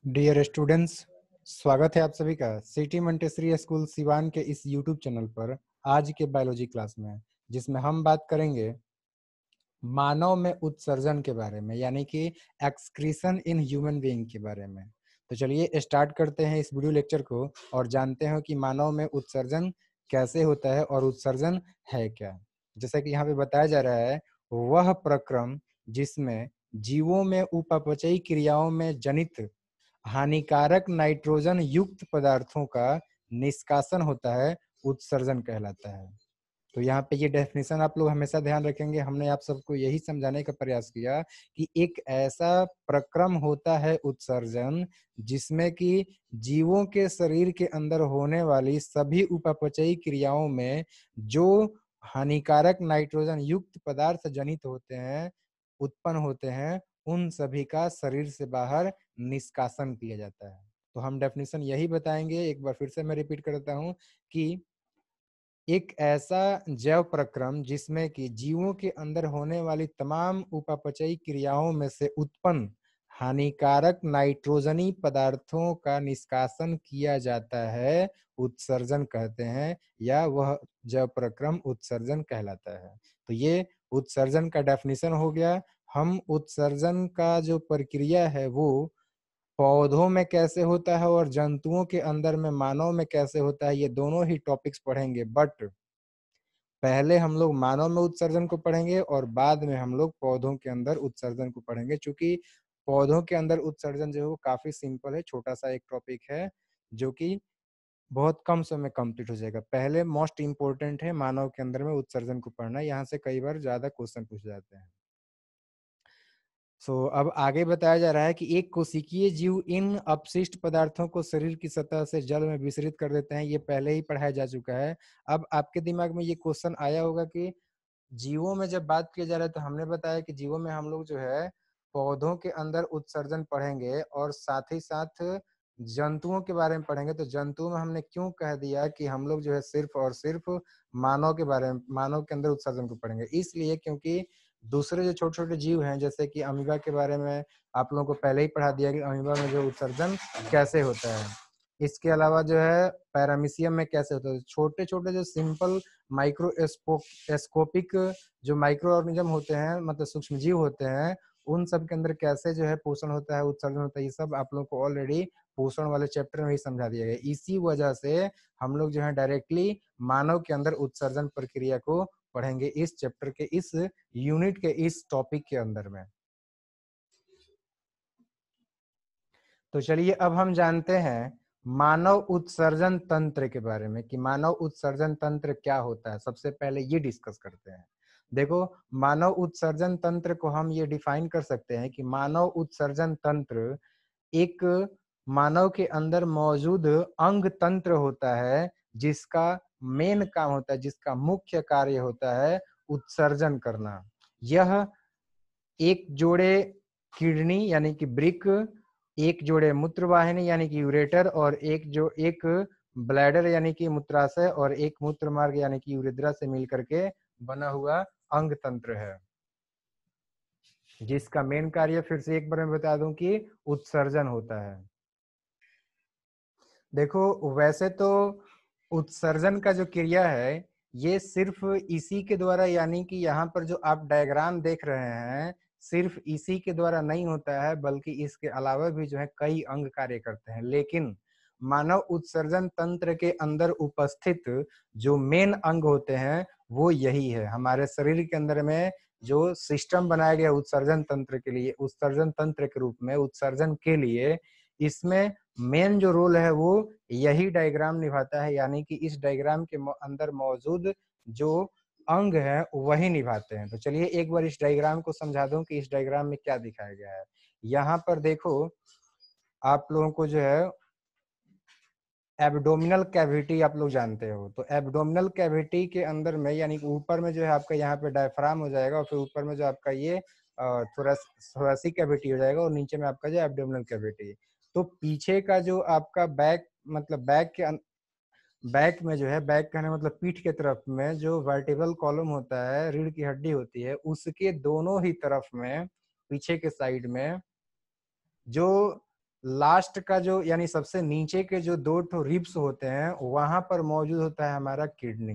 Dear students, स्वागत है आप सभी का सिटी मंटेसरी स्कूल सिवान के इस यूट्यूब चैनल पर आज के बायोलॉजी क्लास में, जिसमें हम बात करेंगे मानव में उत्सर्जन के बारे में, यानी कि एक्सक्रीशन इन ह्यूमन बीइंग के बारे में। तो चलिए स्टार्ट करते हैं इस वीडियो लेक्चर को और जानते हैं कि मानव में उत्सर्जन कैसे होता है और उत्सर्जन है क्या। जैसा कि यहाँ पे बताया जा रहा है, वह प्रक्रम जिसमें जीवों में उपापचयी क्रियाओं में जनित हानिकारक नाइट्रोजन युक्त पदार्थों का निष्कासन होता है, उत्सर्जन कहलाता है। तो यहाँ पे ये डेफिनेशन आप लोग हमेशा ध्यान रखेंगे। हमने आप सबको यही समझाने का प्रयास किया कि एक ऐसा प्रक्रम होता है उत्सर्जन जिसमें कि जीवों के शरीर के अंदर होने वाली सभी उपापचयी क्रियाओं में जो हानिकारक नाइट्रोजन युक्त पदार्थ जनित होते हैं, उत्पन्न होते हैं, उन सभी का शरीर से बाहर निष्कासन किया जाता है। तो हम डेफिनेशन यही बताएंगे। एक बार फिर से मैं रिपीट करता हूं कि एक ऐसा जैव प्रक्रम जिसमें कि जीवों के अंदर होने वाली तमाम उपापचयी क्रियाओं में से उत्पन्न हानिकारक नाइट्रोजनी पदार्थों का निष्कासन किया जाता है, उत्सर्जन कहते हैं, या वह जैव प्रक्रम उत्सर्जन कहलाता है। तो ये उत्सर्जन का डेफिनेशन हो गया। हम उत्सर्जन का जो प्रक्रिया है वो पौधों में कैसे होता है और जंतुओं के अंदर में मानव में कैसे होता है, ये दोनों ही टॉपिक्स पढ़ेंगे। बट पहले हम लोग मानव में उत्सर्जन को पढ़ेंगे और बाद में हम लोग पौधों के अंदर उत्सर्जन को पढ़ेंगे, क्योंकि पौधों के अंदर उत्सर्जन जो है वो काफी सिंपल है, छोटा सा एक टॉपिक है जो कि बहुत कम समय में कंप्लीट हो जाएगा। पहले मोस्ट इंपोर्टेंट है मानव के अंदर में उत्सर्जन को पढ़ना, यहाँ से कई बार ज्यादा क्वेश्चन पूछ जाते हैं। अब आगे बताया जा रहा है कि एक कोशिकीय जीव इन अपशिष्ट पदार्थों को शरीर की सतह से जल में विसरित कर देते हैं। ये पहले ही पढ़ाया जा चुका है। अब आपके दिमाग में ये क्वेश्चन आया होगा कि जीवों में जब बात किया जा रहा है तो हमने बताया कि जीवों में हम लोग जो है पौधों के अंदर उत्सर्जन पढ़ेंगे और साथ ही साथ जंतुओं के बारे में पढ़ेंगे। तो जंतुओं में हमने क्यों कह दिया कि हम लोग जो है सिर्फ और सिर्फ मानव के बारे में, मानव के अंदर उत्सर्जन को पढ़ेंगे, इसलिए क्योंकि दूसरे जो छोटे छोटे जीव हैं जैसे कि अमीबा के बारे में आप लोगों को पहले ही पढ़ा दिया कि अमीबा में जो उत्सर्जन कैसे होता है। इसके अलावा जो है पैरामीशियम में कैसे होता है, छोटे छोटे जो सिंपल माइक्रोस्कोपिक जो माइक्रो ऑर्गेनिज्म होते हैं, मतलब सूक्ष्म जीव होते हैं, उन सब के अंदर कैसे जो है पोषण होता है, उत्सर्जन होता है, ये सब आप लोग को ऑलरेडी पोषण वाले चैप्टर में ही समझा दिया गया। इसी वजह से हम लोग जो है डायरेक्टली मानव के अंदर उत्सर्जन प्रक्रिया को पढ़ेंगे इस चैप्टर के, इस यूनिट के, इस टॉपिक के अंदर में। तो चलिए अब हम जानते हैं मानव उत्सर्जन तंत्र के बारे में कि मानव उत्सर्जन तंत्र क्या होता है। सबसे पहले ये डिस्कस करते हैं। देखो, मानव उत्सर्जन तंत्र को हम ये डिफाइन कर सकते हैं कि मानव उत्सर्जन तंत्र एक मानव के अंदर मौजूद अंग तंत्र होता है जिसका मेन काम होता है, जिसका मुख्य कार्य होता है उत्सर्जन करना। यह एक जोड़े किडनी यानी कि ब्रिक, एक जोड़े मूत्रवाहिनी यानी कि यूरेटर, और एक ब्लैडर यानी कि मूत्राशय, और एक मूत्र मार्ग यानी कि यूरेथ्रा से मिलकर के बना हुआ अंग तंत्र है, जिसका मेन कार्य फिर से एक बार मैं बता दूं कि उत्सर्जन होता है। देखो, वैसे तो उत्सर्जन का जो क्रिया है ये सिर्फ इसी के द्वारा, यानी कि यहाँ पर जो आप डायग्राम देख रहे हैं, सिर्फ इसी के द्वारा नहीं होता है, बल्कि इसके अलावा भी जो है कई अंग कार्य करते हैं। लेकिन मानव उत्सर्जन तंत्र के अंदर उपस्थित जो मेन अंग होते हैं वो यही है। हमारे शरीर के अंदर में जो सिस्टम बनाया गया उत्सर्जन तंत्र के लिए, उत्सर्जन तंत्र के रूप में उत्सर्जन के लिए, इसमें मेन जो रोल है वो यही डायग्राम निभाता है, यानी कि इस डायग्राम के अंदर मौजूद जो अंग है वही निभाते हैं। तो चलिए एक बार इस डायग्राम को समझा दूं कि इस डायग्राम में क्या दिखाया गया है। यहाँ पर देखो, आप लोगों को जो है एब्डोमिनल कैविटी आप लोग जानते हो, तो एब्डोमिनल कैविटी के अंदर में, यानी कि ऊपर में जो है आपका यहाँ पे डायफ्राम हो जाएगा, और फिर ऊपर में जो आपका ये थोरेसिक कैविटी हो जाएगा, और नीचे में आपका जो एब्डोमिनल कैविटी। तो पीछे का जो आपका बैक, मतलब बैक में जो है, बैक कहने मतलब पीठ के तरफ में जो वर्टिब्रल कॉलम होता है, रीढ़ की हड्डी होती है, उसके दोनों ही तरफ में पीछे के साइड में जो लास्ट का जो यानी सबसे नीचे के जो 2 ठो रिब्स होते हैं वहां पर मौजूद होता है हमारा किडनी।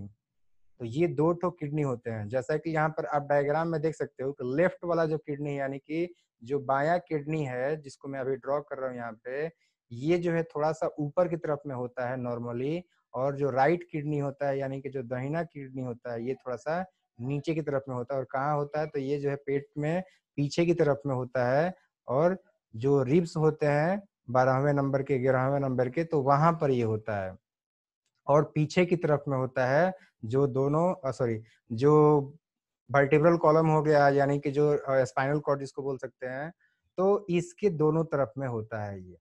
तो ये 2 ठो किडनी होते हैं। जैसा कि यहाँ पर आप डायग्राम में देख सकते हो कि लेफ्ट वाला जो किडनी है यानी कि जो बायां किडनी है जिसको मैं अभी ड्रॉ कर रहा हूँ यहाँ पे, ये जो है थोड़ा सा ऊपर की तरफ में होता है नॉर्मली, और जो राइट किडनी होता है यानी कि जो दाहिना किडनी होता है ये थोड़ा सा नीचे की तरफ में होता है। और कहाँ होता है, तो ये जो है पेट में पीछे की तरफ में होता है। और जो रिब्स होते हैं 12वें नंबर के 11वें नंबर के, तो वहां पर ये होता है। और पीछे की तरफ में होता है जो दोनों सॉरी जो वर्टिब्रल कॉलम हो गया यानी कि जो स्पाइनल कॉर्ड जिसको बोल सकते हैं, तो इसके दोनों तरफ में होता है ये।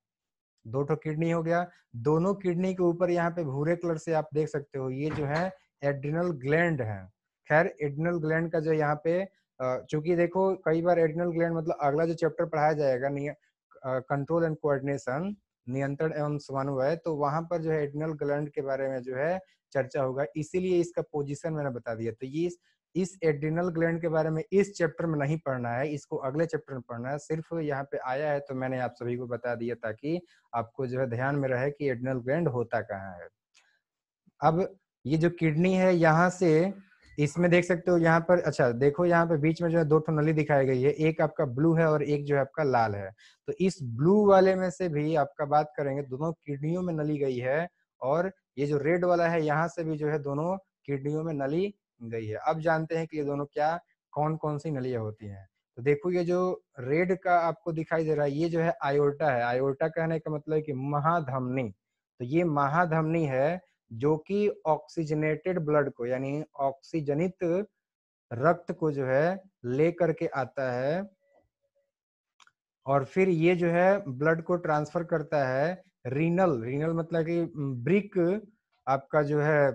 2 ठो किडनी हो गया। दोनों किडनी के ऊपर यहाँ पे भूरे कलर से आप देख सकते हो ये जो है एड्रिनल ग्लैंड है। खैर एड्रिनल ग्लैंड का जो यहाँ पे चूंकि देखो कई बार एड्रिनल ग्लैंड मतलब अगला जो चैप्टर पढ़ाया जाएगा कंट्रोल एंड कोऑर्डिनेशन, नियंत्रण एवं समन्वय, तो वहां पर जो है एड्रिनल ग्लैंड के बारे में जो है चर्चा होगा, इसीलिए इसका पोजीशन मैंने बता दिया। तो ये इस एड्रिनल ग्लैंड के बारे में इस चैप्टर में नहीं पढ़ना है, इसको अगले चैप्टर में पढ़ना है। सिर्फ यहाँ पे आया है तो मैंने आप सभी को बता दिया ताकि आपको जो है ध्यान में रहे कि एड्रिनल ग्लैंड होता कहाँ है। अब ये जो किडनी है यहाँ से इसमें देख सकते हो यहाँ पर, अच्छा देखो यहाँ पे बीच में जो है 2 ठो नली दिखाई गई है, एक आपका ब्लू है और एक जो है आपका लाल है। तो इस ब्लू वाले में से भी आपका बात करेंगे दोनों किडनियों में नली गई है, और ये जो रेड वाला है यहाँ से भी जो है दोनों किडनियों में नली गई है। अब जानते हैं कि ये दोनों क्या कौन कौन सी नलियां होती हैं। तो देखो ये जो रेड का आपको दिखाई दे रहा है ये जो है आयोटा है। आयोटा कहने का मतलब है कि महाधमनी। तो ये महाधमनी है जो कि ऑक्सीजनेटेड ब्लड को यानी ऑक्सीजनित रक्त को जो है ले करके आता है, और फिर ये जो है ब्लड को ट्रांसफर करता है रीनल। रीनल मतलब कि ब्रिक आपका जो है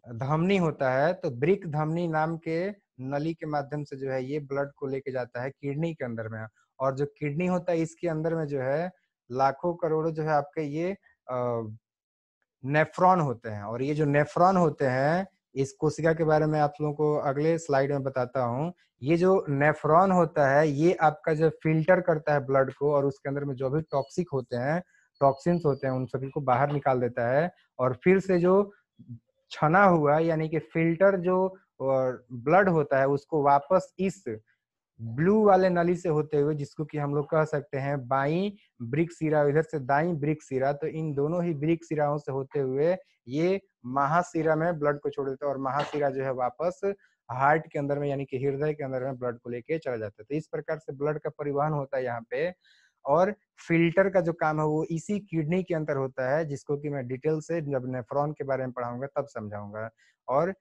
धमनी होता है, तो ब्रिक धमनी नाम के नली के माध्यम से जो है ये ब्लड को लेके जाता है किडनी के अंदर में। और जो किडनी होता है इसके अंदर में जो है लाखों करोड़ों जो है आपके ये नेफ्रॉन होते हैं। और ये जो नेफ्रॉन होते हैं इस कोशिका के बारे में आप लोगों को अगले स्लाइड में बताता हूँ। ये जो नेफ्रॉन होता है ये आपका जो फिल्टर करता है ब्लड को, और उसके अंदर में जो भी टॉक्सिक होते हैं टॉक्सिन्स होते हैं उन सभी को बाहर निकाल देता है। और फिर से जो छना हुआ यानी कि फिल्टर जो ब्लड होता है उसको वापस इस ब्लू वाले नली से होते हुए, जिसको कि हम लोग कह सकते हैं बाई ब्रिक सिरा, इधर से दाई ब्रिक सिरा, तो इन दोनों ही ब्रिक सिराओं से होते हुए ये महाशिरा में ब्लड को छोड़ देता है, और महाशिरा जो है वापस हार्ट के अंदर में यानी कि हृदय के अंदर में ब्लड को लेके चला जाता है। तो इस प्रकार से ब्लड का परिवहन होता है यहाँ पे। और फिल्टर का जो काम है वो इसी किडनी के अंदर होता है, जिसको कि मैं डिटेल से जब नेफ्रॉन के बारे में पढ़ाऊंगा तब समझाऊंगा। और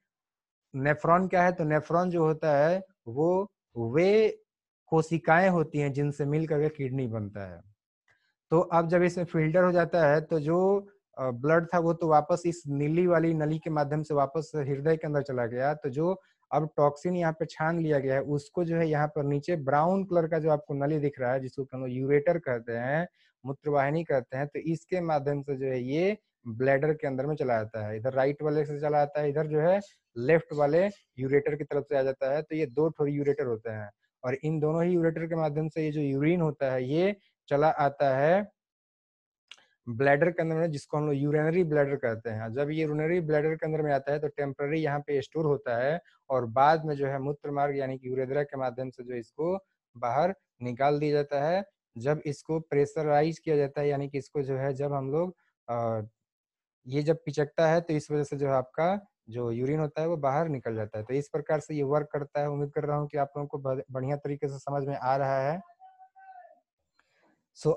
नेफ्रॉन क्या है, तो नेफ्रॉन जो होता है वो वे कोशिकाएं होती हैं जिनसे मिल करके किडनी बनता है। तो अब जब इसमें फिल्टर हो जाता है तो जो ब्लड था वो तो वापस इस नीली वाली नली के माध्यम से वापस हृदय के अंदर चला गया। तो जो अब टॉक्सिन यहाँ पे छान लिया गया है उसको जो है यहाँ पर नीचे ब्राउन कलर का जो आपको नली दिख रहा है जिसको हम लोग यूरेटर कहते हैं, मूत्रवाहिनी कहते हैं, तो इसके माध्यम से जो है ये ब्लैडर के अंदर में चला जाता है। इधर राइट वाले से चला जाता है, इधर जो है लेफ्ट वाले यूरेटर की तरफ से आ जाता है। तो ये 2 ठो यूरेटर होते हैं, और इन दोनों ही यूरेटर के माध्यम से ये जो यूरिन होता है ये चला आता है ब्लैडर के अंदर में, जिसको हम लोग यूरिनरी ब्लैडर कहते हैं। जब ये यूरिनरी ब्लैडर के अंदर में आता है तो टेम्पररी यहाँ पे स्टोर होता है, और बाद में जो है मूत्र मार्ग यानी कि यूरेथ्रा के माध्यम से जो इसको बाहर निकाल दिया जाता है। जब इसको प्रेशराइज किया जाता है यानी कि इसको जो है जब हम लोग ये जब पिचकता है तो इस वजह से जो है आपका जो यूरिन होता है वो बाहर निकल जाता है। तो इस प्रकार से ये वर्क करता है। उम्मीद कर रहा हूँ कि आप लोगों को बढ़िया तरीके से समझ में आ रहा है।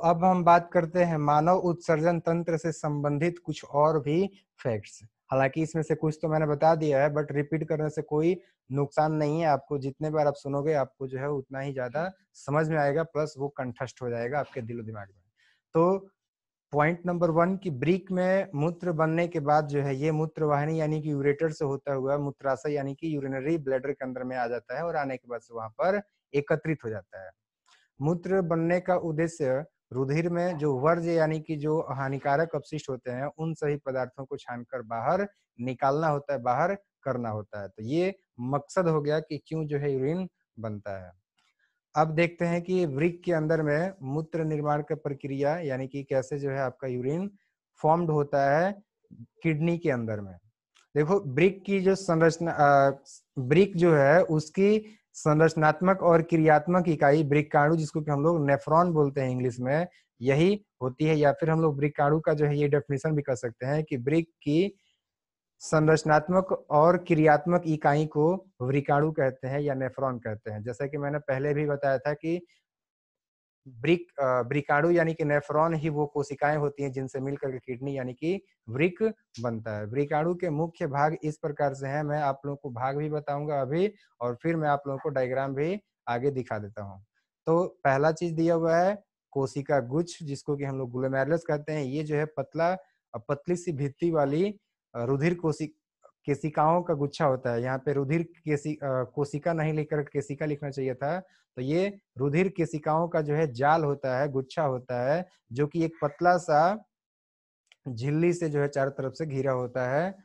अब हम बात करते हैं मानव उत्सर्जन तंत्र से संबंधित कुछ और भी फैक्ट्स। हालांकि इसमें से कुछ तो मैंने बता दिया है, बट रिपीट करने से कोई नुकसान नहीं है। आपको जितने बार आप सुनोगे आपको जो है उतना ही ज्यादा समझ में आएगा, प्लस वो कंठस्थ हो जाएगा आपके दिलो दिमाग में। तो पॉइंट नंबर 1 की ब्रिक में मूत्र बनने के बाद जो है ये मूत्र वाहिनी यानी कि यूरेटर से होता हुआ मूत्राशय यानी कि यूरिनरी ब्लैडर के अंदर में आ जाता है, और आने के बाद से वहां पर एकत्रित हो जाता है। मूत्र बनने का उद्देश्य रुधिर में जो वर्ज्य यानी कि जो हानिकारक अपशिष्ट होते हैं उन सभी पदार्थों को छानकर बाहर निकालना होता है, बाहर करना होता है। तो ये मकसद हो गया कि क्यों जो है यूरिन बनता है। अब देखते हैं कि वृक्क के अंदर में मूत्र निर्माण का प्रक्रिया यानी कि कैसे जो है आपका यूरिन फॉर्म्ड होता है किडनी के अंदर में। देखो ब्रिक की जो संरचना ब्रिक जो है उसकी संरचनात्मक और क्रियात्मक इकाई ब्रिकाणु, जिसको कि हम लोग नेफ्रॉन बोलते हैं इंग्लिश में, यही होती है। या फिर हम लोग ब्रिकाणु का जो है ये डेफिनेशन भी कर सकते हैं कि ब्रिक की संरचनात्मक और क्रियात्मक इकाई को वृकाणु कहते हैं या नेफ्रॉन कहते हैं। जैसा कि मैंने पहले भी बताया था कि वृकाणु यानी कि नेफ्रॉन ही वो कोशिकाएं होती हैं जिनसे मिलकर के किडनी यानी कि वृक्क बनता है। वृकाणु के मुख्य भाग इस प्रकार से हैं, मैं आप लोगों को भाग भी बताऊंगा अभी, और फिर मैं आप लोगों को डायग्राम भी आगे दिखा देता हूँ। तो पहला चीज दिया हुआ है कोशिका गुच्छ, जिसको कि हम लोग ग्लोमेरुलस कहते हैं। ये जो है पतली सी भित्ति वाली रुधिर केशिकाओं का गुच्छा होता है। यहाँ पे रुधिर कोशिका नहीं लिखकर केशिका लिखना चाहिए था। तो ये रुधिर केशिकाओं का जो है जाल होता है, गुच्छा होता है, जो कि एक पतला सा झिल्ली से जो है चारों तरफ से घिरा होता है।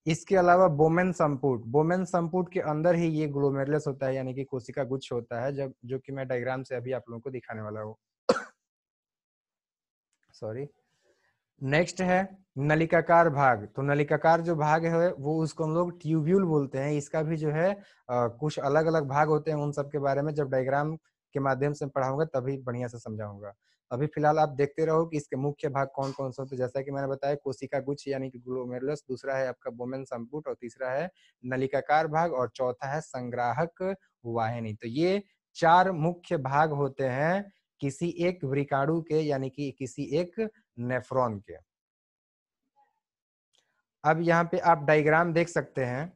इसके अलावा बोमेन संपुट के अंदर ही ये ग्लोमेरुलस होता है यानी कि कोशिका गुच्छ होता है, जब जो कि मैं डायग्राम से अभी आप लोगों को दिखाने वाला हूँ। सॉरी। नेक्स्ट है नलिकाकार भाग। तो नलिकाकार जो भाग है वो उसको हम लोग ट्यूब्यूल बोलते हैं। इसका भी जो है कुछ अलग अलग भाग होते हैं, उन सब के बारे में जब डायग्राम के माध्यम से पढ़ाऊंगा तभी बढ़िया से समझाऊंगा। अभी फिलहाल आप देखते रहो कि इसके मुख्य भाग कौन कौन से होते हैं। जैसा कि मैंने बताया कोशिका गुच्छ यानी कि ग्लोमेरुलस, दूसरा है आपका बोमेन संपुट, और तीसरा है नलिकाकार भाग, और चौथा है संग्राहक वाहिनी। तो ये 4 मुख्य भाग होते हैं किसी एक वृकाणु के यानी कि किसी एक नेफ्रॉन के। अब यहाँ पे आप डायग्राम देख सकते हैं।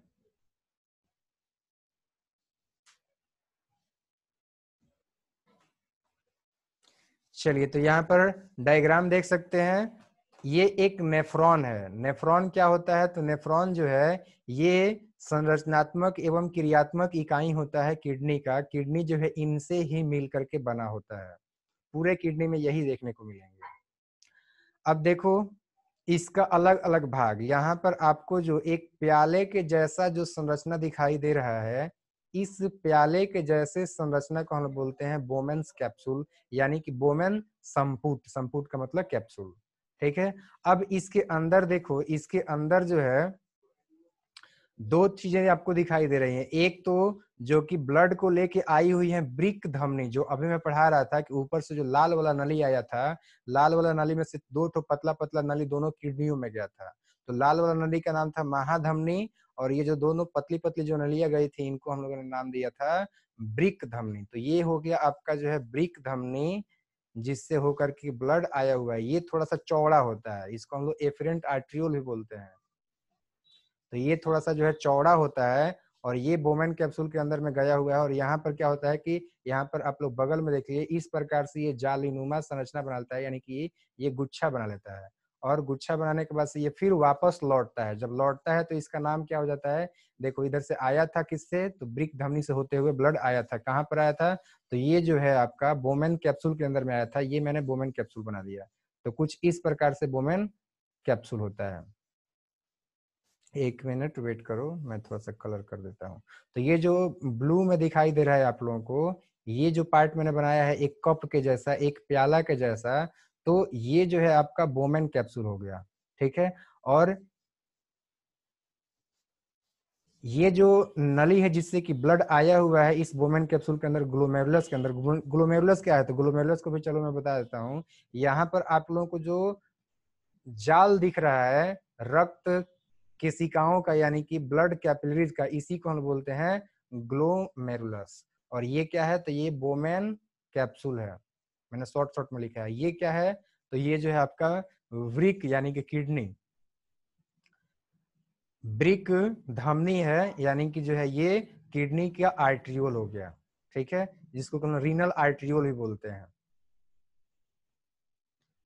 चलिए, तो यहाँ पर डायग्राम देख सकते हैं। ये एक नेफ्रॉन है। नेफ्रॉन क्या होता है? तो नेफ्रॉन जो है ये संरचनात्मक एवं क्रियात्मक इकाई होता है किडनी का। किडनी जो है इनसे ही मिल करके बना होता है। पूरे किडनी में यही देखने को मिलेंगे। अब देखो इसका अलग अलग भाग। यहाँ पर आपको जो एक प्याले के जैसा जो संरचना दिखाई दे रहा है, इस प्याले के जैसे संरचना को हम बोलते हैं बोमेन्स कैप्सूल यानी कि बोमेन संपुट। संपुट का मतलब कैप्सूल, ठीक है। अब इसके अंदर देखो, इसके अंदर जो है 2 चीजें आपको दिखाई दे रही हैं। एक तो जो कि ब्लड को लेके आई हुई है वृक्क धमनी, जो अभी मैं पढ़ा रहा था कि ऊपर से जो लाल वाला नली आया था, लाल वाला नली में से 2 ठो पतला पतला नली दोनों किडनियों में गया था। तो लाल वाला नली का नाम था महाधमनी, और ये जो दोनों पतली पतली जो नलियां गई थी इनको हम लोगों ने नाम दिया था वृक्क धमनी। तो ये हो गया आपका जो है वृक्क धमनी, जिससे होकर के ब्लड आया हुआ है। ये थोड़ा सा चौड़ा होता है, इसको हम लोग एफरेंट आर्ट्रियोल भी बोलते हैं। तो ये थोड़ा सा जो है चौड़ा होता है, और ये बोमेन कैप्सूल के अंदर में गया हुआ है। और यहाँ पर क्या होता है कि यहाँ पर आप लोग बगल में देखिए, इस प्रकार से ये जालीनुमा संरचना बना लेता है, यानी कि ये गुच्छा बना लेता है। और गुच्छा बनाने के बाद से ये फिर वापस लौटता है। जब लौटता है तो इसका नाम क्या हो जाता है? देखो इधर से आया था किससे? तो वृक्क धमनी से होते हुए ब्लड आया था। कहाँ पर आया था? तो ये जो है आपका बोमेन कैप्सूल के अंदर में आया था। ये मैंने बोमेन कैप्सूल बना दिया। तो कुछ इस प्रकार से बोमेन कैप्सूल होता है। 1 मिनट वेट करो, मैं थोड़ा सा कलर कर देता हूँ। तो ये जो ब्लू में दिखाई दे रहा है आप लोगों को, ये जो पार्ट मैंने बनाया है एक कप के जैसा, एक प्याला के जैसा, तो ये जो है आपका बोमेन कैप्सूल हो गया, ठीक है। और ये जो नली है जिससे कि ब्लड आया हुआ है इस बोमेन कैप्सूल के अंदर, ग्लोमेरुलस के अंदर। ग्लोमेरुलस क्या है? तो ग्लोमेरुलस को भी चलो मैं बता देता हूँ। यहाँ पर आप लोगों को जो जाल दिख रहा है रक्त केशिकाओं का यानी कि ब्लड कैपिलरीज का, इसी को हम बोलते हैं ग्लोमेरुलस। और ये क्या है? तो ये बोमेन कैप्सूल है। मैंने शॉर्ट शॉर्ट में लिखा है। ये क्या है? तो ये जो है आपका वृक्क यानी कि किडनी, वृक्क धमनी है, यानी कि जो है ये किडनी का आर्ट्रियोल हो गया, ठीक है, जिसको हम रीनल आर्ट्रियोल भी बोलते हैं।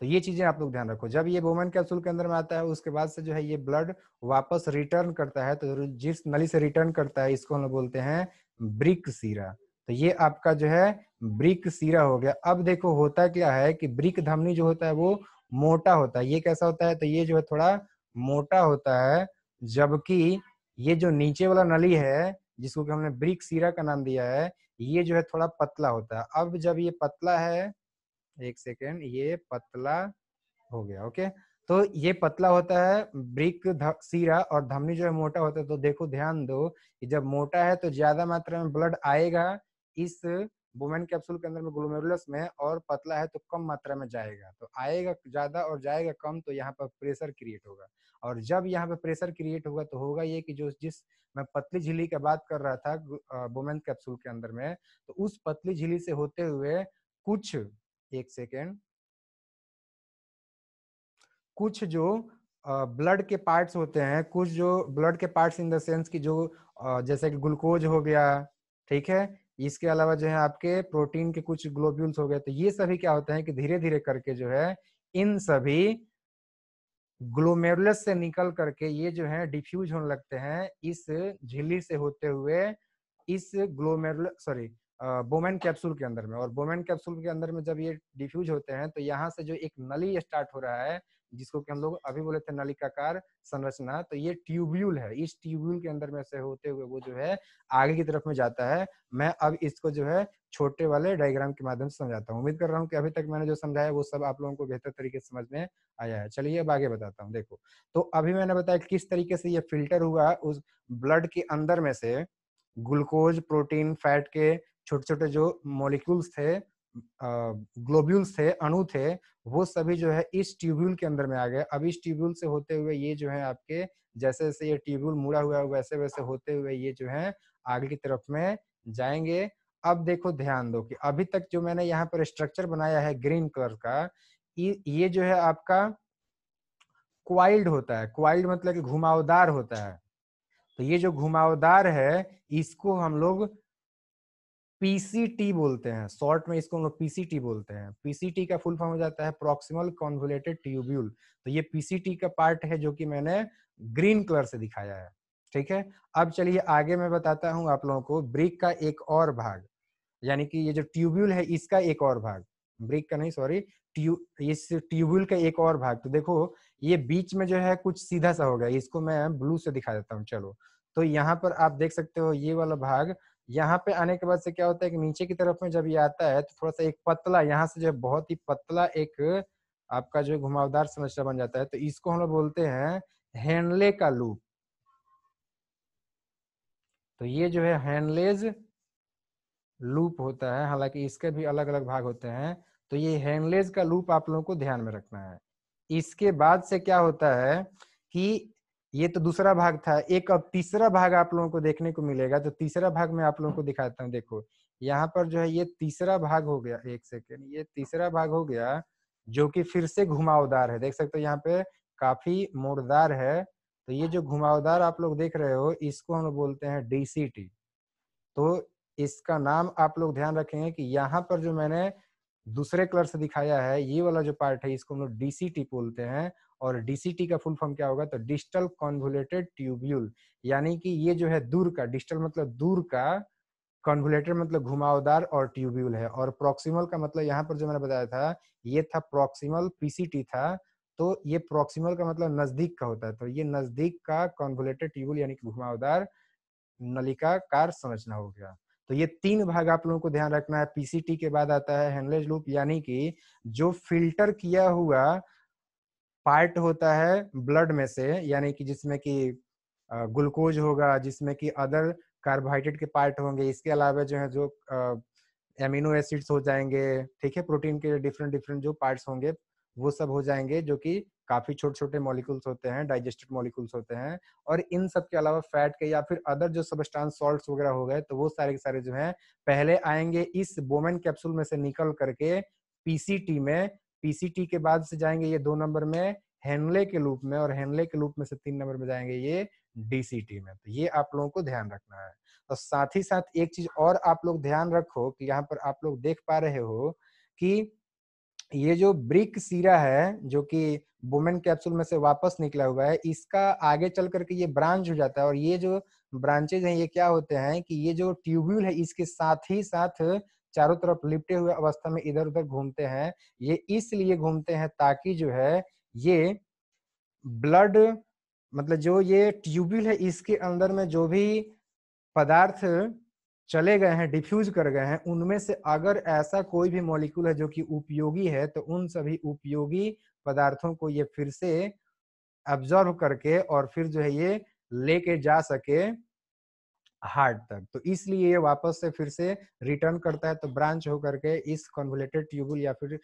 तो ये चीजें आप लोग ध्यान रखो। जब ये बोमेन कैप्सूल के अंदर में आता है उसके बाद से जो है ये ब्लड वापस रिटर्न करता है। तो जिस नली से रिटर्न करता है इसको हम बोलते हैं वृक्क शिरा। तो ये आपका जो है वृक्क शिरा हो गया। अब देखो होता क्या है कि वृक्क धमनी जो होता है वो मोटा होता है। ये कैसा होता है? तो ये जो है थोड़ा मोटा होता है, जबकि ये जो नीचे वाला नली है जिसको कि हमने वृक्क शिरा का नाम दिया है, ये जो है थोड़ा पतला होता है। अब जब ये पतला है, एक सेकेंड, ये पतला हो गया, ओके। तो ये पतला होता है ब्रिक सीरा, और धमनी जो है मोटा होता है। तो देखो ध्यान दो कि जब मोटा है तो ज्यादा मात्रा में ब्लड आएगा इस वुमेन कैप्सूल के अंदर में, ग्लोमेरुलस में, और पतला है तो कम मात्रा में जाएगा। तो आएगा ज्यादा और जाएगा कम, तो यहाँ पर प्रेशर क्रिएट होगा। और जब यहाँ पे प्रेशर क्रिएट होगा तो होगा ये कि जो जिस मैं पतली झिल्ली की बात कर रहा था वुमेन कैप्सूल के अंदर में, तो उस पतली झिल्ली से होते हुए कुछ, एक सेकेंड, कुछ जो ब्लड के पार्ट्स होते हैं, कुछ जो ब्लड के पार्ट्स इन द सेंस की जो जैसे कि ग्लूकोज हो गया, ठीक है, इसके अलावा जो है आपके प्रोटीन के कुछ ग्लोब्यूल्स हो गए, तो ये सभी क्या होते हैं कि धीरे धीरे करके जो है इन सभी ग्लोमेरुलस से निकल करके ये जो है डिफ्यूज होने लगते हैं इस झिल्ली से होते हुए इस ग्लोमेरुलर सॉरी वुमेन कैप्सूल के अंदर में। और वुमेन कैप्सूल के अंदर में जब ये डिफ्यूज होते हैं तो यहाँ से जो एक नली स्टार्ट हो रहा है, जिसको कि हम लोग अभी बोले थे नलिकाकार संरचना, तो ये ट्यूब्यूल है। इस ट्यूब्यूल के अंदर में से होते हुए वो जो है आगे की तरफ में जाता है। मैं अब इसको जो है छोटे वाले डायग्राम के माध्यम से समझाता हूँ। उम्मीद कर रहा हूँ कि अभी तक मैंने जो समझाया वो सब आप लोगों को बेहतर तरीके से समझ में आया है। चलिए अब आगे बताता हूँ। देखो, तो अभी मैंने बताया किस तरीके से ये फिल्टर हुआ उस ब्लड के अंदर में से ग्लूकोज, प्रोटीन, फैट के छोटे छोटे जो मॉलिक्यूल्स थे, ग्लोब्यूल्स थे, अणु थे, वो सभी जो है इस ट्यूब्यूल के अंदर में आ गए। अब इस ट्यूब्यूल से होते हुए ये जो है आपके जैसे जैसे ये ट्यूब्यूल मुड़ा हुआ है वैसे वैसे होते हुए ये जो है आगे की तरफ में जाएंगे। अब देखो ध्यान दो कि अभी तक जो मैंने यहाँ पर स्ट्रक्चर बनाया है ग्रीन कलर का, ये जो है आपका क्वाइल्ड होता है। क्वाइल्ड मतलब कि घुमावदार होता है। तो ये जो घुमावदार है इसको हम लोग पीसीटी बोलते हैं, शॉर्ट में इसको हम लोग पीसीटी बोलते हैं। पीसीटी का फुल फॉर्म हो जाता है प्रॉक्सिमल कॉन्वोल्यूटेड ट्यूब्यूल। तो ये पीसीटी का पार्ट है जो कि मैंने ग्रीन कलर से दिखाया है, ठीक है। अब चलिए आगे मैं बताता हूं आप लोगों को ब्रिक का एक और भाग, यानी कि ये जो ट्यूब्यूल है इसका एक और भाग, ब्रिक का नहीं सॉरी, इस ट्यूब्यूल का एक और भाग। तो देखो ये बीच में जो है कुछ सीधा सा हो गया, इसको मैं ब्लू से दिखा देता हूँ। चलो, तो यहाँ पर आप देख सकते हो ये वाला भाग, यहाँ पे आने के बाद से क्या होता है कि नीचे की तरफ में जब ये आता है तो थोड़ा सा एक पतला, यहाँ से जो है बहुत ही पतला एक आपका जो घुमावदार संरचना बन जाता है। तो इसको हम लोग बोलते हैं हेनले का लूप। तो ये जो है हेनलेज लूप होता है, हालांकि इसके भी अलग अलग भाग होते हैं। तो ये हेनलेज का लूप आप लोगों को ध्यान में रखना है। इसके बाद से क्या होता है कि ये तो दूसरा भाग था, एक अब तीसरा भाग आप लोगों को देखने को मिलेगा। तो तीसरा भाग मैं आप लोगों को दिखाता हूँ। देखो यहाँ पर जो है ये तीसरा भाग हो गया, एक सेकेंड, ये तीसरा भाग हो गया जो कि फिर से घुमावदार है। देख सकते हो यहाँ पे काफी मोड़दार है। तो ये जो घुमावदार आप लोग देख रहे हो इसको हम लोग बोलते हैं डीसीटी। तो इसका नाम आप लोग ध्यान रखेंगे कि यहाँ पर जो मैंने दूसरे कलर से दिखाया है ये वाला जो पार्ट है इसको हम लोग डीसीटी बोलते हैं। और डीसीटी का फुल फॉर्म क्या होगा, तो डिस्टल कॉन्वोल्यूटेड ट्यूब्यूल, यानी कि ये जो है दूर का, डिस्टल मतलब दूर का, कॉन्वोल्यूटेड मतलब घुमावदार और ट्यूब्यूल है। और प्रॉक्सिमल का मतलब यहाँ पर जो मैंने बताया था ये था प्रॉक्सिमल पीसीटी था। तो ये प्रॉक्सिमल का मतलब नजदीक का होता है। तो ये नजदीक का कॉन्वोल्यूटेड ट्यूब्यूल यानी कि घुमावदार नलिकाकार संरचना हो गया। तो ये तीन भाग आप लोगों को ध्यान रखना है। पीसीटी के बाद आता है हेनलेज लूप, यानी कि जो फिल्टर किया हुआ पार्ट होता है ब्लड में से, यानी कि जिसमें कि ग्लूकोज होगा, जिसमें कि अदर कार्बोहाइड्रेट के पार्ट होंगे, इसके अलावा जो है जो एमिनो एसिड्स हो जाएंगे, ठीक है, प्रोटीन के डिफरेंट डिफरेंट जो पार्ट्स होंगे वो सब हो जाएंगे, जो कि काफी छोटे छोटे मॉलिक्यूल्स होते हैं, डाइजेस्टेड मॉलिक्यूल्स होते हैं। और इन सब के अलावा फैट के या फिर अदर जो सबस्टांस सॉल्ट्स वगैरह हो गए, तो वो सारे के सारे जो है पहले आएंगे इस बोमेन कैप्सूल में से निकल करके पीसीटी में। पीसीटी के बाद से जाएंगे ये 2 नंबर में हेनले के लूप में, और हेनले के लूप में से 3 नंबर में जाएंगे ये डीसीटी में। तो ये आप लोगों को ध्यान रखना है। और साथ ही साथ एक चीज और आप लोग ध्यान रखो कि यहाँ पर आप लोग देख पा रहे हो कि ये जो ब्रिक सीरा है जो कि वुमेन कैप्सूल में से वापस निकला हुआ है, इसका आगे चल करके ये ब्रांच हो जाता है। और ये जो ब्रांचेज हैं ये क्या होते हैं कि ये जो ट्यूब्यूल है इसके साथ ही साथ चारों तरफ लिपटे हुए अवस्था में इधर उधर घूमते हैं। ये इसलिए घूमते हैं ताकि जो है ये ब्लड मतलब जो ये ट्यूब्यूल है इसके अंदर में जो भी पदार्थ चले गए हैं, डिफ्यूज कर गए हैं, उनमें से अगर ऐसा कोई भी मॉलिक्यूल है जो कि उपयोगी है, तो उन सभी उपयोगी पदार्थों को ये फिर से एब्जॉर्ब करके और फिर जो है ये लेके जा सके हार्ट तक। तो इसलिए ये वापस से फिर से रिटर्न करता है, तो ब्रांच होकर के इस कन्वोल्यूटेड ट्यूबुल या फिर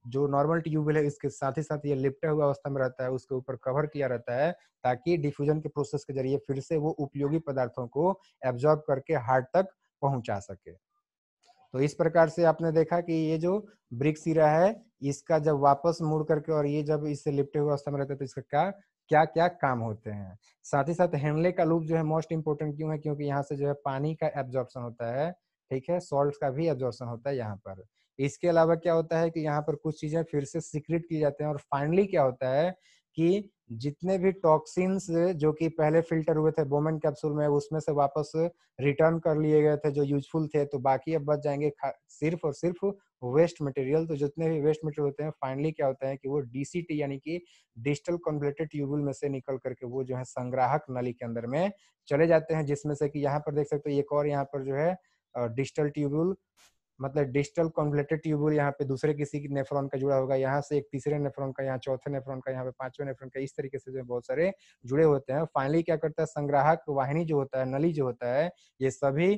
जो नॉर्मल ट्यूबुल है इसके साथ ही साथ ये लिपटे हुए अवस्था में रहता है, उसके ऊपर कवर किया रहता है, ताकि डिफ्यूजन के प्रोसेस के जरिए फिर से वो उपयोगी पदार्थों को एब्जॉर्ब करके हार्ट तक पहुंचा सके। तो इस प्रकार से आपने देखा कि ये जो ब्रिक सिरा है, इसका जब वापस मुड़ करके और ये जब इससे लिपटे हुए अवस्था में रहता है, तो इसका क्या क्या काम होते हैं। साथ ही साथ हेनले का लूप जो है मोस्ट इंपोर्टेंट क्यों है, क्योंकि यहाँ से जो है पानी का एब्जॉर्प्शन होता है, ठीक है, सॉल्ट का भी एब्जॉर्प्शन होता है यहाँ पर। इसके अलावा क्या होता है कि यहाँ पर कुछ चीजें फिर से सीक्रेट की जाते हैं, और फाइनली क्या होता है कि जितने भी टॉक्सिन्स जो कि पहले फिल्टर हुए थे बोमेन कैप्सूल में, उसमें से वापस रिटर्न कर लिए गए थे जो यूजफुल थे, तो बाकी अब बच जाएंगे सिर्फ और सिर्फ वेस्ट मटेरियल। तो जितने भी वेस्ट मटेरियल होते हैं, फाइनली क्या होता है कि वो डीसीटी यानी कि डिजिटल कन्वोल्यूटेड ट्यूबुल में से निकल करके वो जो है संग्राहक नली के अंदर में चले जाते हैं, जिसमें से कि यहाँ पर देख सकते हो एक और यहाँ पर जो है डिजिटल ट्यूबुल, मतलब डिजिटल कन्वोल्यूटेड ट्यूबुल यहाँ पे दूसरे किसी नेफ्रॉन का जुड़ा होगा, यहाँ से एक तीसरे नेफ्रॉन का, यहाँ चौथे नेफ्रॉन का, यहाँ पे पांचवें नेफ्रॉन का, इस तरीके से जो बहुत सारे जुड़े होते हैं। फाइनली क्या करता है, संग्राहक वाहिनी जो होता है, नली जो होता है, ये सभी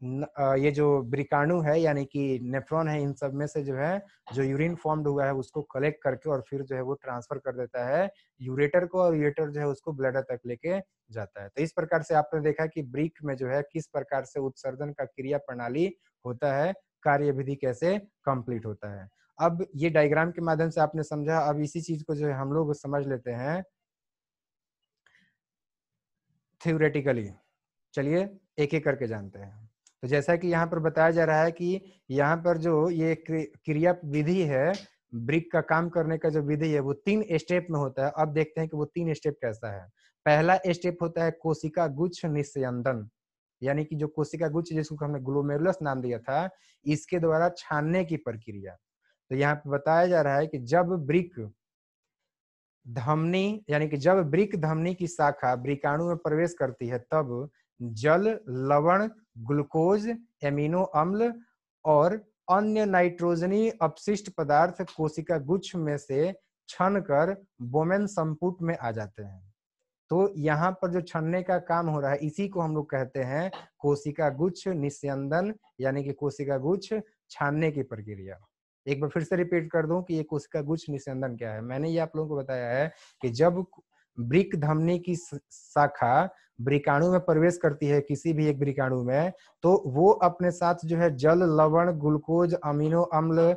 ये जो ब्रिकाणु है यानी कि नेफ्रॉन है, इन सब में से जो है जो यूरिन फॉर्म्ड हुआ है उसको कलेक्ट करके और फिर जो है वो ट्रांसफर कर देता है यूरेटर को, और यूरेटर जो है उसको ब्लैडर तक लेके जाता है। तो इस प्रकार से आपने देखा कि ब्रिक में जो है किस प्रकार से उत्सर्जन का क्रिया प्रणाली होता है, कार्यविधि कैसे कंप्लीट होता है। अब ये डायग्राम के माध्यम से आपने समझा, अब इसी चीज को जो है हम लोग समझ लेते हैं थ्योरेटिकली। चलिए एक एक करके जानते हैं। तो जैसा कि यहाँ पर बताया जा रहा है कि यहाँ पर जो ये क्रिया विधि है, ब्रिक का काम करने का जो विधि है वो 3 स्टेप में होता है। अब देखते हैं कि वो 3 स्टेप कैसा है। पहला स्टेप होता है कोशिका गुच्छ निस्यंदन, यानी कि जो कोशिका गुच्छ जिसको हमने ग्लोमेरुलस नाम दिया था, इसके द्वारा छानने की प्रक्रिया। तो यहाँ पे बताया जा रहा है कि जब ब्रिक धमनी यानी कि जब ब्रिक धमनी की शाखा ब्रिकाणु में प्रवेश करती है, तब जल, लवण, ग्लूकोज, एमिनो अम्ल और अन्य नाइट्रोजनी अपशिष्ट पदार्थ कोशिका गुच्छ में से छन कर बोमेन संपुट में आ जाते हैं। तो यहाँ पर जो छनने का काम हो रहा है, इसी को हम लोग कहते हैं कोशिका गुच्छ निस्यंदन, यानी कि कोशिका गुच्छ छानने की प्रक्रिया। एक बार फिर से रिपीट कर दूं कि ये कोशिका गुच्छ निस्यंदन क्या है। मैंने ये आप लोगों को बताया है कि जब ब्रिक धमनी की शाखा ब्रिकाणु में प्रवेश करती है, किसी भी एक ब्रिकाणु में, तो वो अपने साथ जो है जल, लवण, ग्लूकोज, अमीनो अम्ल,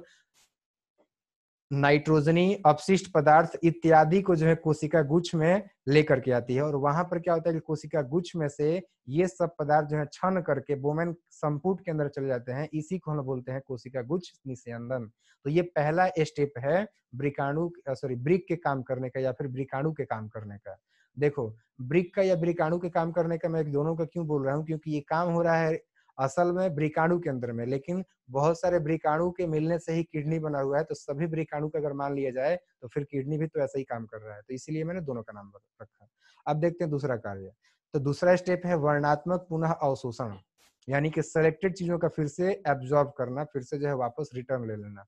नाइट्रोजनी अपशिष्ट पदार्थ इत्यादि को जो है कोशिका गुच्छ में लेकर के आती है, और वहां पर क्या होता है कि कोशिका गुच्छ में से ये सब पदार्थ जो है छन करके बोमेन संपुट के अंदर चले जाते हैं। इसी को हम बोलते हैं कोशिका गुच्छ निस्यंदन। तो ये पहला स्टेप है ब्रिक के काम करने का या फिर ब्रिकाणु के काम करने का। देखो, ब्रिक का या ब्रिकाणु के काम करने का मैं दोनों का क्यों बोल रहा हूँ, क्योंकि ये काम हो रहा है असल में ब्रिकाणु के अंदर में, लेकिन बहुत सारे ब्रिकाणु के मिलने से ही किडनी बना हुआ है, तो सभी ब्रिकाणु का अगर मान लिया जाए तो फिर किडनी भी तो ऐसा ही काम कर रहा है। तो इसीलिए मैंने दोनों का नाम रखा। अब देखते हैं दूसरा कार्य। तो दूसरा स्टेप है वर्णात्मक पुनः अवशोषण, यानी कि सेलेक्टेड चीजों का फिर से एब्जॉर्ब करना, फिर से जो है वापस रिटर्न ले लेना।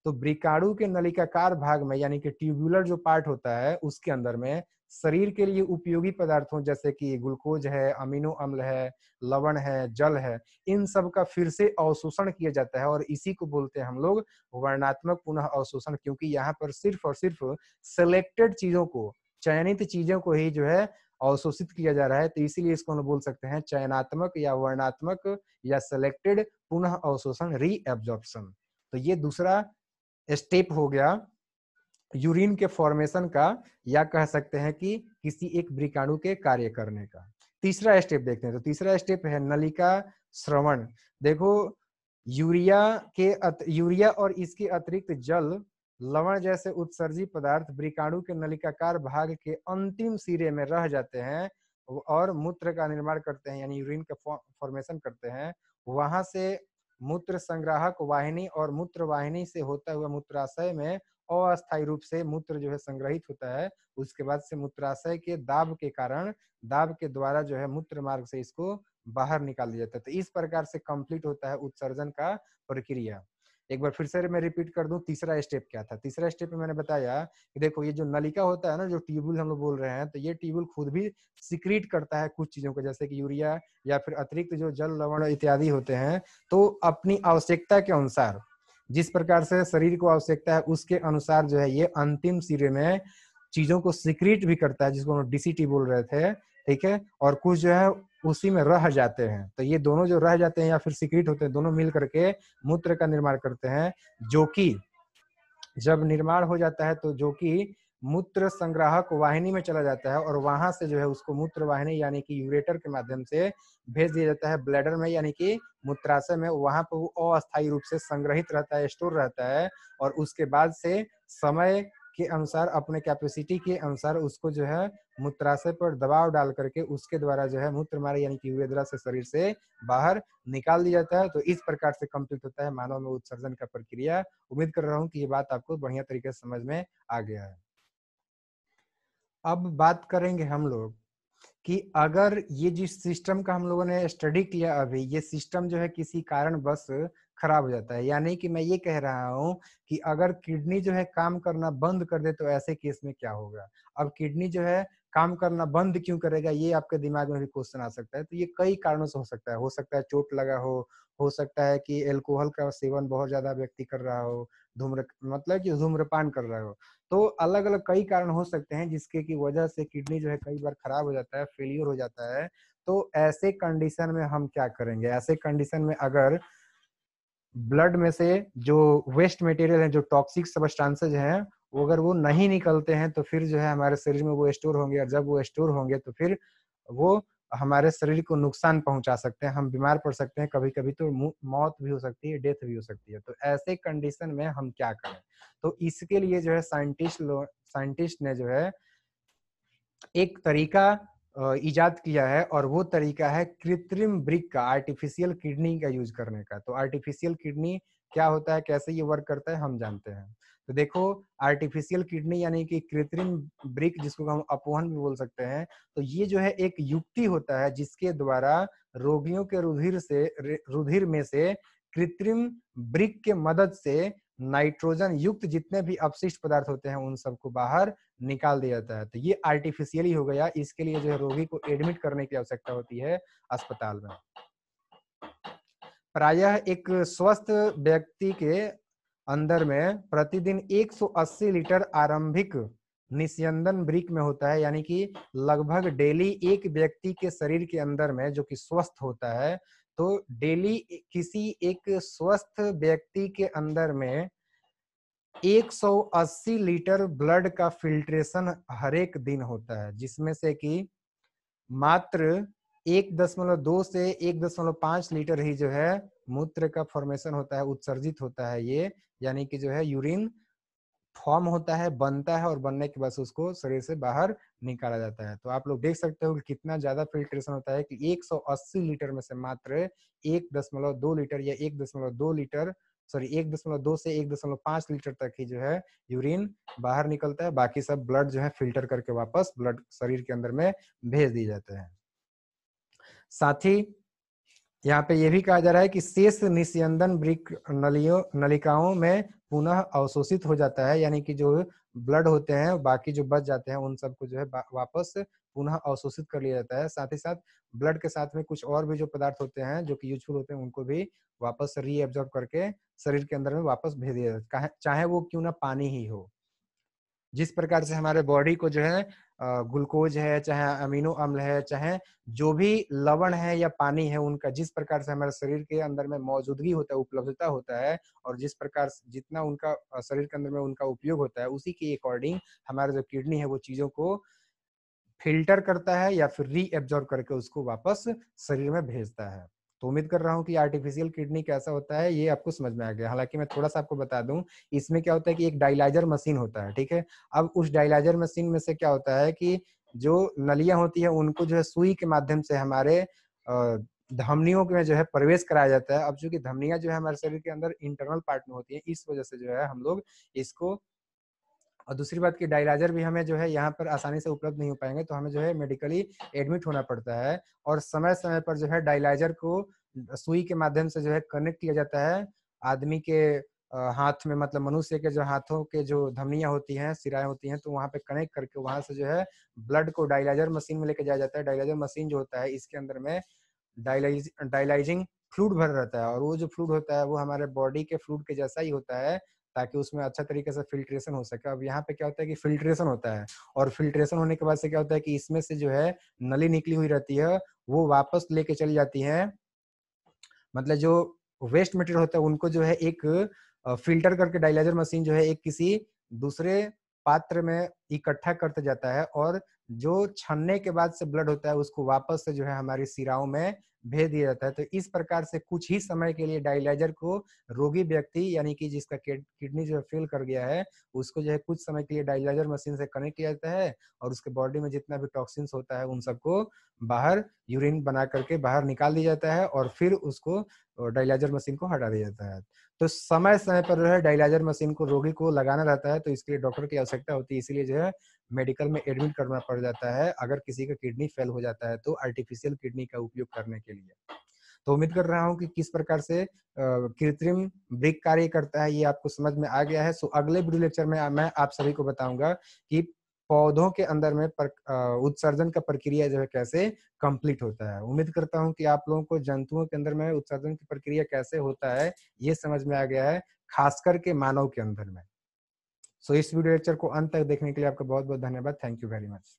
तो ब्रिकाणु के नलिकाकार भाग में यानी कि ट्यूबुलर जो पार्ट होता है उसके अंदर में शरीर के लिए उपयोगी पदार्थों जैसे कि ग्लूकोज है, अमीनो अम्ल है, लवण है, जल है, इन सब का फिर से अवशोषण किया जाता है, और इसी को बोलते हैं हम लोग वर्णात्मक पुनः अवशोषण, क्योंकि यहाँ पर सिर्फ और सिर्फ सिलेक्टेड चीजों को, चयनित चीजों को ही जो है अवशोषित किया जा रहा है। तो इसीलिए इसको हम बोल सकते हैं चयनात्मक या वर्णात्मक या सिलेक्टेड पुनः अवशोषण, रीएब्जॉर्प्शन। तो ये दूसरा स्टेप हो गया यूरिन के फॉर्मेशन का, या कह सकते हैं कि किसी एक ब्रिकाणु के कार्य करने का। तीसरा स्टेप देखते हैं। तो तीसरा स्टेप है नलिका श्रवण। देखो, यूरिया और इसके अतिरिक्त जल, लवण जैसे उत्सर्जी पदार्थ ब्रिकाणु के नलिकाकार भाग के अंतिम सिरे में रह जाते हैं और मूत्र का निर्माण करते हैं, यानी यूरिन का फॉर्मेशन करते हैं। वहां से मूत्र संग्राहक वाहिनी और मूत्र वाहिनी से होता हुआ मूत्राशय में अस्थायी रूप से मूत्र जो है संग्रहित होता है। उसके बाद से मूत्राशय के दाब के कारण, दाब के द्वारा जो है मूत्र मार्ग से इसको बाहर निकाल दिया जाता है। तो इस प्रकार से कंप्लीट होता है उत्सर्जन का प्रक्रिया। एक बार फिर से मैं रिपीट कर दूं, तीसरा स्टेप क्या था। तीसरा स्टेप में मैंने बताया कि देखो ये जो नलिका होता है ना, जो ट्यूबुल हम लोग बोल रहे हैं, तो ये ट्यूबुल खुद भी सिक्रीट करता है कुछ चीजों को, जैसे कि यूरिया या फिर अतिरिक्त जो जल लवण इत्यादि होते हैं। तो अपनी आवश्यकता के अनुसार, जिस प्रकार से शरीर को आवश्यकता है उसके अनुसार जो है ये अंतिम सिरे में चीजों को सिक्रीट भी करता है, जिसको हम डीसीटी बोल रहे थे, ठीक है। और कुछ जो है उसी में रह जाते हैं। तो ये दोनों जो रह जाते हैं या फिर सिक्रीट होते हैं, दोनों मिल करके मूत्र का निर्माण करते हैं, जो कि जब निर्माण हो जाता है तो जो कि मूत्र संग्राहक वाहिनी में चला जाता है, और वहां से जो है उसको मूत्र वाहिनी यानी कि यूरेटर के माध्यम से भेज दिया जाता है ब्लैडर में, यानी कि मूत्राशय में। वहां पर वो अस्थायी रूप से संग्रहित रहता है, स्टोर रहता है, और उसके बाद से समय के अनुसार, अपने कैपेसिटी के अनुसार उसको जो है मूत्राशय पर दबाव डाल करके उसके द्वारा जो है मूत्र मार्ग यानी कि उरेद्रा से शरीर से बाहर निकाल दिया जाता है। तो इस प्रकार से कंप्लीट होता है मानव में उत्सर्जन का प्रक्रिया। उम्मीद कर रहा हूँ कि ये बात आपको बढ़िया तरीके से समझ में आ गया है। अब बात करेंगे हम लोग कि अगर ये जिस सिस्टम का हम लोगों ने स्टडी किया अभी, ये सिस्टम जो है किसी कारण बस खराब हो जाता है, यानी कि मैं ये कह रहा हूँ कि अगर किडनी जो है काम करना बंद कर दे तो ऐसे केस में क्या होगा। अब किडनी जो है काम करना बंद क्यों करेगा, ये आपके दिमाग में भी क्वेश्चन आ सकता है। तो ये कई कारणों से हो सकता है चोट लगा हो सकता है कि एल्कोहल का सेवन बहुत ज्यादा व्यक्ति कर रहा हो, मतलब कि धूम्रपान कर रहा हो। तो अलग अलग कई कारण हो सकते हैं जिसके की वजह से किडनी जो है कई बार खराब हो जाता है, फेलियर हो जाता है। तो ऐसे कंडीशन में हम क्या करेंगे, ऐसे कंडीशन में अगर ब्लड में से जो वेस्ट मटेरियल है, जो टॉक्सिक सब्सटेंसेज हैं, वो अगर वो नहीं निकलते हैं तो फिर जो है हमारे शरीर में वो स्टोर होंगे, और जब वो स्टोर होंगे तो फिर वो हमारे शरीर को नुकसान पहुंचा सकते हैं, हम बीमार पड़ सकते हैं, कभी कभी तो मौत भी हो सकती है, डेथ भी हो सकती है। तो ऐसे कंडीशन में हम क्या करें। तो इसके लिए जो है साइंटिस्ट ने जो है एक तरीका इजाद किया है, और वो तरीका है कृत्रिम वृक्क का, आर्टिफिशियल किडनी का यूज करने का। तो आर्टिफिशियल किडनी क्या होता है, कैसे ये वर्क करता है, हम जानते हैं। तो देखो, आर्टिफिशियल किडनी यानी कि कृत्रिम वृक्क, जिसको हम अपवहन भी बोल सकते हैं, तो ये जो है एक युक्ति होता है जिसके द्वारा रोगियों के रुधिर में से कृत्रिम वृक्क के मदद से नाइट्रोजन युक्त जितने भी अपशिष्ट पदार्थ होते हैं उन सबको बाहर निकाल दिया जाता है। तो ये आर्टिफिशियली हो गया। इसके लिए जो है रोगी को एडमिट करने की आवश्यकता होती है अस्पताल में। प्रायः एक स्वस्थ व्यक्ति के अंदर में प्रतिदिन 180 लीटर आरंभिक निस्यंदन वृक्क में होता है, यानी कि लगभग डेली एक व्यक्ति के शरीर के अंदर में, जो कि स्वस्थ होता है, तो डेली किसी एक स्वस्थ व्यक्ति के अंदर में 180 लीटर ब्लड का फिल्ट्रेशन हर एक दिन होता है, जिसमें से कि मात्र 1.2 से 1.5 लीटर ही जो है मूत्र का फॉर्मेशन होता है, उत्सर्जित होता है ये, यानी कि जो है यूरिन फॉर्म होता है, बनता है, और बनने के बाद उसको शरीर से बाहर निकाला जाता है। तो आप लोग देख सकते हो कि कितना ज्यादा फिल्ट्रेशन होता है कि 180 लीटर में से मात्र 1.2 लीटर या 1.2 लीटर, सॉरी 1.2 से 1.5 लीटर तक ही जो है यूरिन बाहर निकलता है। बाकी सब ब्लड जो है फिल्टर करके वापस ब्लड शरीर के अंदर में भेज दिए जाते हैं। साथ ही यहाँ पे यह भी कहा जा रहा है कि शेष निस्यंदन वृक्क नलिकाओं में पुनः अवशोषित हो जाता है, यानी कि जो ब्लड होते हैं बाकी जो बच जाते हैं उन सबको जो है वापस पुनः अवशोषित कर लिया जाता है। साथ ही साथ ब्लड के साथ में कुछ और भी जो पदार्थ होते हैं जो कि यूजफुल होते हैं उनको भी वापस रीएब्जॉर्ब करके शरीर के अंदर में वापस भेज दिया जाता है, चाहे वो क्यों ना पानी ही हो। जिस प्रकार से हमारे बॉडी को जो है ग्लूकोज है, चाहे अमीनो अम्ल है, चाहे जो भी लवण है या पानी है, उनका जिस प्रकार से हमारे शरीर के अंदर में मौजूदगी होता है, उपलब्धता होता है, और जिस प्रकार जितना उनका शरीर के अंदर में उनका उपयोग होता है, उसी के अकॉर्डिंग हमारा जो किडनी है वो चीजों को फिल्टर करता है या फिर रीएब्जॉर्ब करके उसको वापस शरीर में भेजता है। तो उम्मीद कर रहा हूँ कि आर्टिफिशियल किडनी कैसा होता है ये आपको समझ में आ गया। हालांकि मैं थोड़ा सा आपको बता दूं, इसमें क्या होता है कि एक डायलाइजर मशीन होता है, ठीक है। अब उस डायलाइजर मशीन में से क्या होता है कि जो नलियां होती है उनको जो है सुई के माध्यम से हमारे धमनियों में जो है प्रवेश कराया जाता है। अब चूंकि धमनियां जो है हमारे शरीर के अंदर इंटरनल पार्ट में होती है, इस वजह से जो है हम लोग इसको और दूसरी बात कि डायलाइज़र भी हमें जो है यहाँ पर आसानी से उपलब्ध नहीं हो पाएँगे, तो हमें जो है मेडिकली एडमिट होना पड़ता है और समय-समय पर जो है डायलाइज़र को सुई के माध्यम से जो है कनेक्ट किया जाता है। आदमी के हाथ में, मतलब मनुष्य के जो हाथों के जो धमनियाँ होती हैं, शिराएँ होती हैं, तो वहाँ पे कनेक्ट करके वहाँ से जो है ब्लड को डायलाइज़र मशीन में लेके जाया जाता है। डायलाइज़र मशीन जो होता है, इसके अंदर में डायलाइजिंग फ्लूइड भरा रहता है और वो जो फ्लूइड होता है वो हमारे बॉडी के फ्लूइड के जैसा ही होता है, ताकि उसमें अच्छा तरीके से फ़िल्ट्रेशन हो सके। अब यहाँ पे क्या होता है कि फ़िल्ट्रेशन होता है और फ़िल्ट्रेशन होने के बाद से क्या होता है कि इसमें से जो है नली निकली हुई रहती है, वो वापस लेके चली जाती है, मतलब जो वेस्ट मटेरियल होता है उनको जो है एक फ़िल्टर करके डायलाइज़र मशीन जो है एक किसी दूसरे पात्र में इकट्ठा करते जाता है और जो छनने के बाद से ब्लड होता है उसको वापस से जो है हमारी शिराओं में भेज दिया जाता है। तो इस प्रकार से कुछ ही समय के लिए डायलाइज़र को रोगी व्यक्ति, यानी कि जिसका किडनी जो है फ़ेल कर गया है, उसको जो है कुछ समय के लिए डायलाइज़र मशीन से कनेक्ट किया जाता है और उसके बॉडी में जितना भी टॉक्सिन्स होता है उन सबको बाहर यूरिन बना करके बाहर निकाल दिया जाता है और फिर उसको डायलाइज़र मशीन को हटा दिया जाता है। तो समय-समय पर जो है डायलाइज़र मशीन को रोगी को लगाना रहता है, तो इसके लिए डॉक्टर की आवश्यकता होती है, इसीलिए जो है मेडिकल में एडमिट करना पड़ जाता है, अगर किसी का किडनी फेल हो जाता है तो आर्टिफ़िशियल किडनी का उपयोग करने के लिए। तो उम्मीद कर रहा हूँ कि किस प्रकार से कृत्रिम वृक्क कार्य करता है ये आपको समझ में आ गया है। सो अगले वीडियो लेक्चर में मैं आप सभी को बताऊँगा कि पौधों के अंदर में उत्सर्जन का प्रक्रिया जो है कैसे कंप्लीट होता है। उम्मीद करता हूँ कि आप लोगों को जंतुओं के अंदर में उत्सर्जन की प्रक्रिया कैसे होता है, ये समझ में आ गया है, खासकर के मानव के अंदर में। सो इस वीडियो लेक्चर को अंत तक देखने के लिए आपका बहुत-बहुत धन्यवाद। Thank you very much.